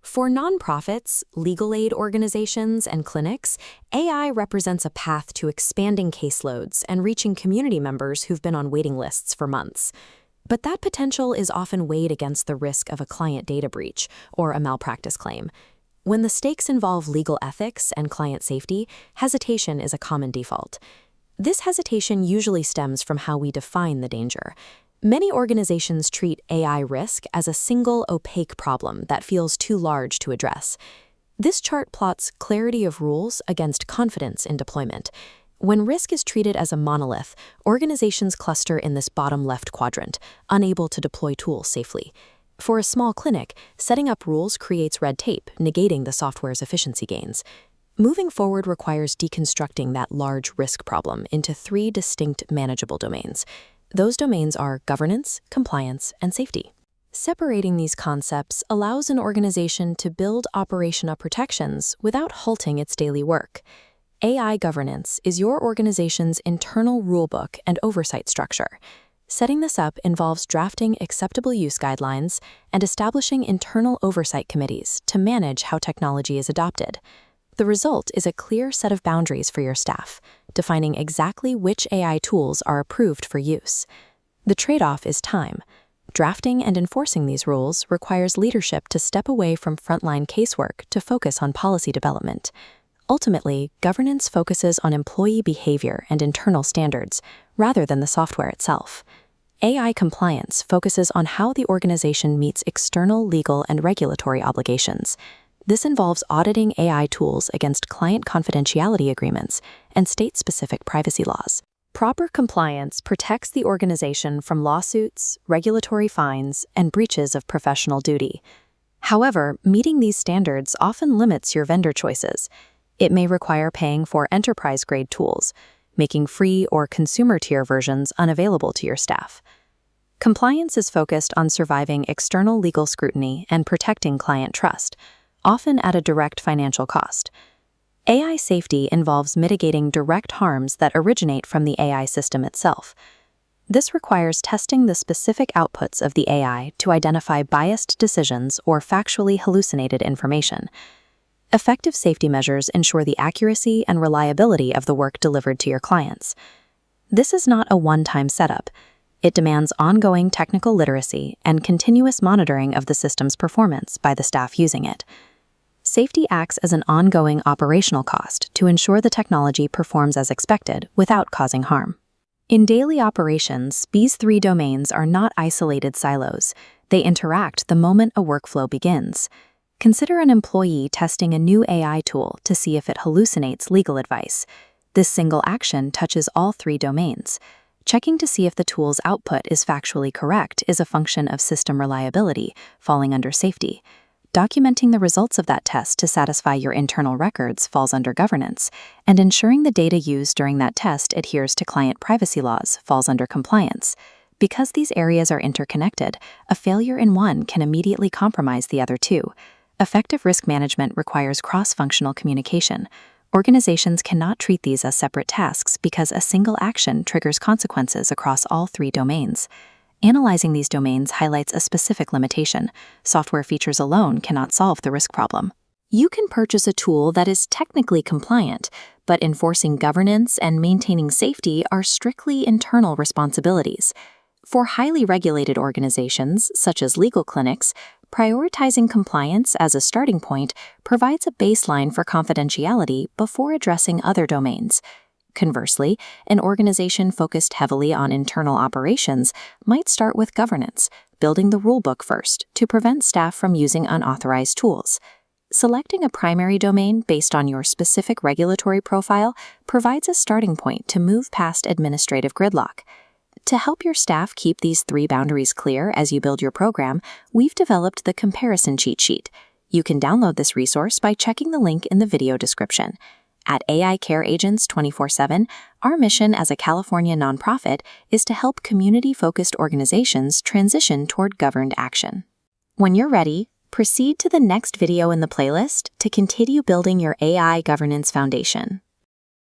For nonprofits, legal aid organizations, and clinics, AI represents a path to expanding caseloads and reaching community members who've been on waiting lists for months. But that potential is often weighed against the risk of a client data breach or a malpractice claim. When the stakes involve legal ethics and client safety, hesitation is a common default. This hesitation usually stems from how we define the danger. Many organizations treat AI risk as a single opaque problem that feels too large to address. This chart plots clarity of rules against confidence in deployment. When risk is treated as a monolith, organizations cluster in this bottom left quadrant, unable to deploy tools safely. For a small clinic, setting up rules creates red tape, negating the software's efficiency gains. Moving forward requires deconstructing that large risk problem into 3 distinct manageable domains. Those domains are governance, compliance, and safety. Separating these concepts allows an organization to build operational protections without halting its daily work. AI governance is your organization's internal rulebook and oversight structure. Setting this up involves drafting acceptable use guidelines and establishing internal oversight committees to manage how technology is adopted. The result is a clear set of boundaries for your staff, defining exactly which AI tools are approved for use. The trade-off is time. Drafting and enforcing these rules requires leadership to step away from frontline casework to focus on policy development. Ultimately, governance focuses on employee behavior and internal standards, rather than the software itself. AI compliance focuses on how the organization meets external legal and regulatory obligations. This involves auditing AI tools against client confidentiality agreements and state-specific privacy laws. Proper compliance protects the organization from lawsuits, regulatory fines, and breaches of professional duty. However, meeting these standards often limits your vendor choices. It may require paying for enterprise-grade tools, making free or consumer-tier versions unavailable to your staff. Compliance is focused on surviving external legal scrutiny and protecting client trust, often at a direct financial cost. AI safety involves mitigating direct harms that originate from the AI system itself. This requires testing the specific outputs of the AI to identify biased decisions or factually hallucinated information. Effective safety measures ensure the accuracy and reliability of the work delivered to your clients. This is not a one-time setup. It demands ongoing technical literacy and continuous monitoring of the system's performance by the staff using it. Safety acts as an ongoing operational cost to ensure the technology performs as expected without causing harm. In daily operations, these 3 domains are not isolated silos. They interact the moment a workflow begins. Consider an employee testing a new AI tool to see if it hallucinates legal advice. This single action touches all 3 domains. Checking to see if the tool's output is factually correct is a function of system reliability, falling under safety. Documenting the results of that test to satisfy your internal records falls under governance, and ensuring the data used during that test adheres to client privacy laws falls under compliance. Because these areas are interconnected, a failure in one can immediately compromise the other 2. Effective risk management requires cross-functional communication. Organizations cannot treat these as separate tasks because a single action triggers consequences across all 3 domains. Analyzing these domains highlights a specific limitation. Software features alone cannot solve the risk problem. You can purchase a tool that is technically compliant, but enforcing governance and maintaining safety are strictly internal responsibilities. For highly regulated organizations, such as legal clinics, prioritizing compliance as a starting point provides a baseline for confidentiality before addressing other domains. Conversely, an organization focused heavily on internal operations might start with governance, building the rulebook first to prevent staff from using unauthorized tools. Selecting a primary domain based on your specific regulatory profile provides a starting point to move past administrative gridlock. To help your staff keep these 3 boundaries clear as you build your program, we've developed the comparison cheat sheet. You can download this resource by checking the link in the video description. At AI Care Agents 24/7, our mission as a California nonprofit is to help community-focused organizations transition toward governed action. When you're ready, proceed to the next video in the playlist to continue building your AI governance foundation.